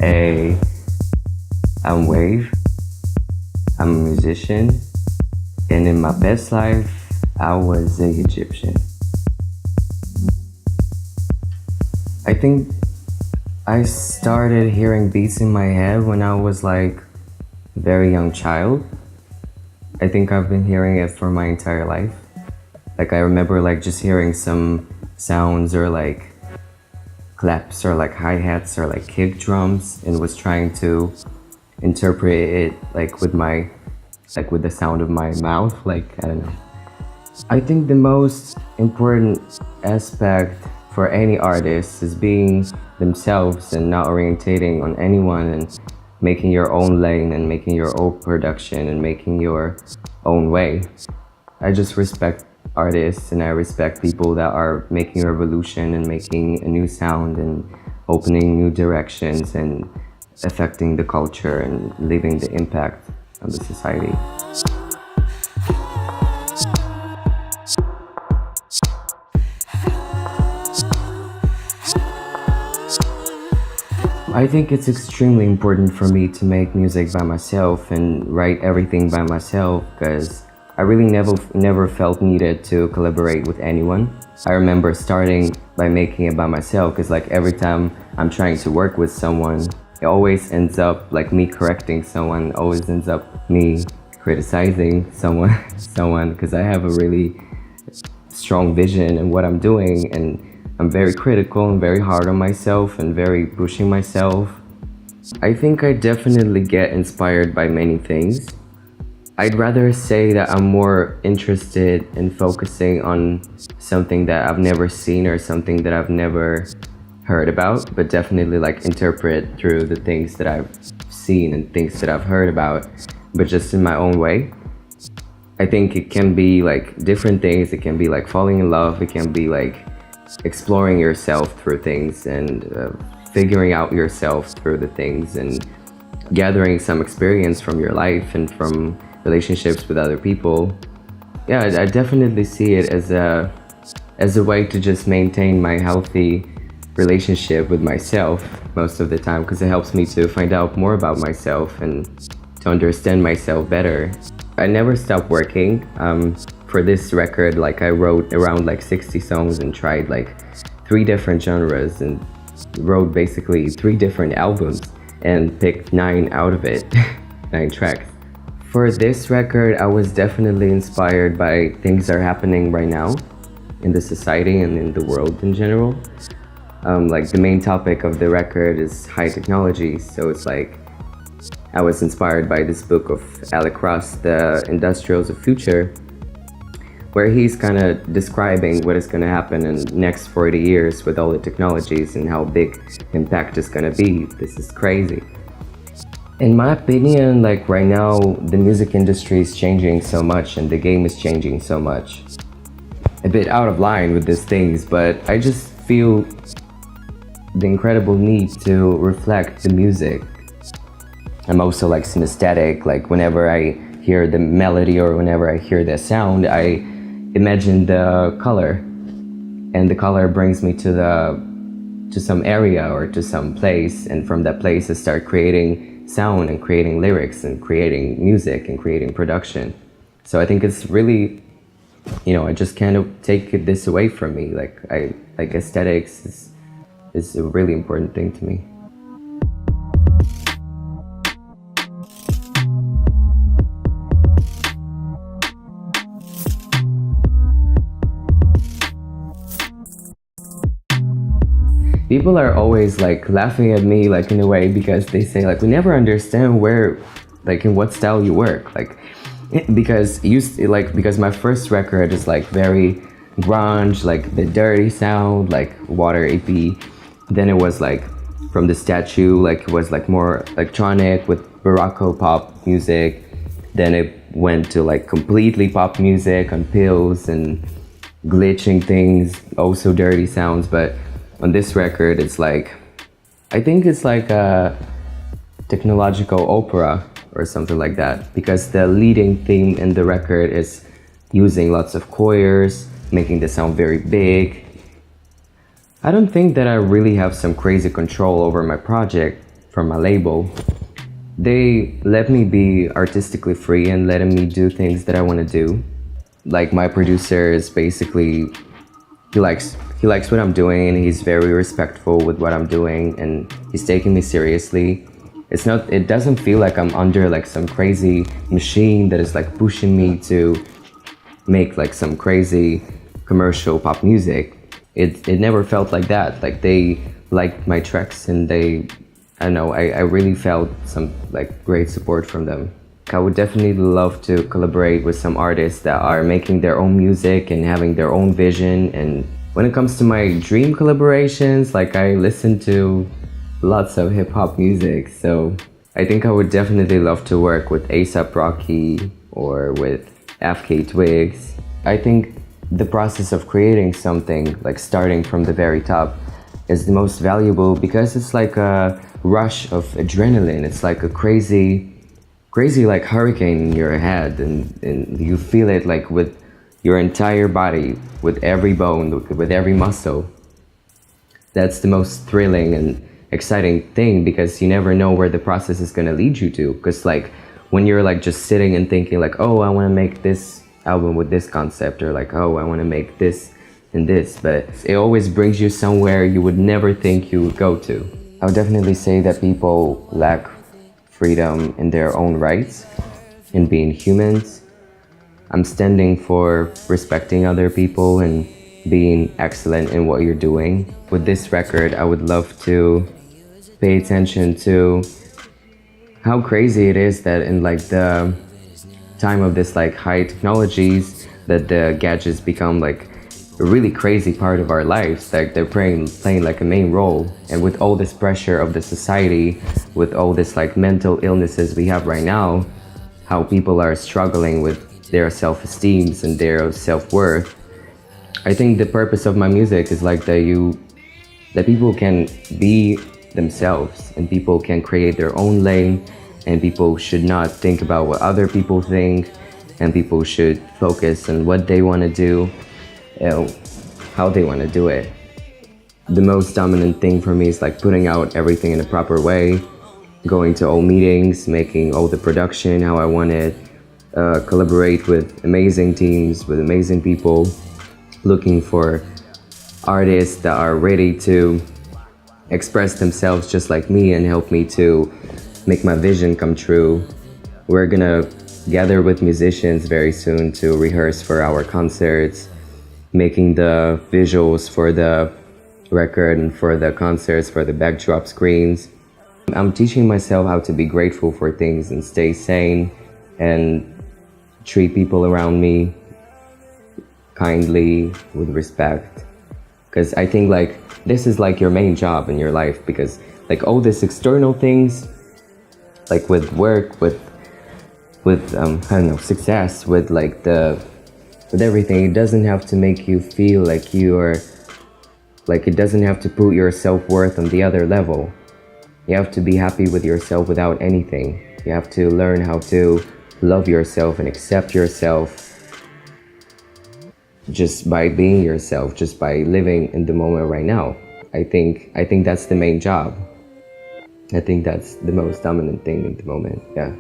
Hey, I'm Wave. I'm a musician, and in my best life, I was an Egyptian. I think I started hearing beats in my head when I was like a very young child. I think I've been hearing it for my entire life. Like I remember like just hearing some sounds or like claps or like hi-hats or like kick drums and was trying to interpret it like with the sound of my mouth, like I don't know. I think the most important aspect for any artist is being themselves and not orientating on anyone and making your own lane and making your own production and making your own way. I just respect artists and I respect people that are making a revolution and making a new sound and opening new directions and affecting the culture and leaving the impact on the society. I think it's extremely important for me to make music by myself and write everything by myself because I really never felt needed to collaborate with anyone. I remember starting by making it by myself because like every time I'm trying to work with someone, it always ends up like me correcting someone, always ends up me criticizing someone because I have a really strong vision in what I'm doing and I'm very critical and very hard on myself and very pushing myself. I think I definitely get inspired by many things. I'd rather say that I'm more interested in focusing on something that I've never seen or something that I've never heard about, but definitely like interpret through the things that I've seen and things that I've heard about, but just in my own way. I think it can be like different things. It can be like falling in love. It can be like exploring yourself through things and figuring out yourself through the things and gathering some experience from your life and from relationships with other people. Yeah, I definitely see it as a way to just maintain my healthy relationship with myself most of the time because it helps me to find out more about myself and to understand myself better. I never stopped working. For this record, like I wrote around like 60 songs and tried like 3 different genres and wrote basically 3 different albums and picked 9 out of it, 9 tracks. For this record, I was definitely inspired by things that are happening right now in the society and in the world in general. Like the main topic of the record is high technology, so it's like I was inspired by this book of Alec Ross, The Industrials of Future, where he's kind of describing what is going to happen in the next 40 years with all the technologies and how big impact is going to be. This is crazy. In my opinion, like right now, the music industry is changing so much and the game is changing so much. A bit out of line with these things, but I just feel the incredible need to reflect the music. I'm also like synesthetic, like whenever I hear the melody or whenever I hear the sound, I imagine the color, and the color brings me to some area or to some place, and from that place I start creating sound and creating lyrics and creating music and creating production. So I think it's really, I just can't take this away from me. Like aesthetics is a really important thing to me. People are always like laughing at me like in a way because they say like we never understand where like in what style you work, like because my first record is like very grunge, like the dirty sound, like Water EP. Then it was like from the statue, like it was like more electronic with Barocco pop music. Then it went to like completely pop music on pills and glitching things, also dirty sounds. But on this record, it's like, I think it's like a technological opera or something like that, because the leading theme in the record is using lots of choirs, making the sound very big. I don't think that I really have some crazy control over my project from my label. They let me be artistically free and letting me do things that I want to do. Like my producer is basically, he likes what I'm doing, and he's very respectful with what I'm doing, and he's taking me seriously. It doesn't feel like I'm under like some crazy machine that is like pushing me to make like some crazy commercial pop music. It never felt like that. Like they liked my tracks, and I don't know, I really felt some like great support from them. I would definitely love to collaborate with some artists that are making their own music and having their own vision. And when it comes to my dream collaborations, like I listen to lots of hip-hop music, so I think I would definitely love to work with A$AP Rocky or with FK Twigs. I think the process of creating something, like starting from the very top, is the most valuable because it's like a rush of adrenaline. It's like a crazy like hurricane in your head, and you feel it like with your entire body, with every bone, with every muscle. That's the most thrilling and exciting thing, because you never know where the process is going to lead you to. Because like when you're like just sitting and thinking like, oh, I want to make this album with this concept, or like, oh, I want to make this and this, but it always brings you somewhere you would never think you would go to. I would definitely say that people lack freedom in their own rights, in being humans. I'm standing for respecting other people and being excellent in what you're doing. With this record, I would love to pay attention to how crazy it is that in like the time of this like high technologies, that the gadgets become like a really crazy part of our lives. Like they're playing like a main role. And with all this pressure of the society, with all this like mental illnesses we have right now, how people are struggling with their self-esteems and their self-worth, I think the purpose of my music is like that people can be themselves, and people can create their own lane, and people should not think about what other people think, and people should focus on what they want to do, how they want to do it. The most dominant thing for me is like putting out everything in a proper way, going to all meetings, making all the production how I want it, collaborate with amazing teams, with amazing people, looking for artists that are ready to express themselves just like me and help me to make my vision come true. We're gonna gather with musicians very soon to rehearse for our concerts, making the visuals for the record and for the concerts, for the backdrop screens. I'm teaching myself how to be grateful for things and stay sane and treat people around me kindly, with respect. Because I think like this is like your main job in your life, because like all these external things, like with work, with I don't know, success, with like with everything, it doesn't have to make you feel like you are, like it doesn't have to put your self-worth on the other level. You have to be happy with yourself without anything. You have to learn how to love yourself and accept yourself just by being yourself, just by living in the moment right now. I think that's the main job. I think that's the most dominant thing in the moment, yeah.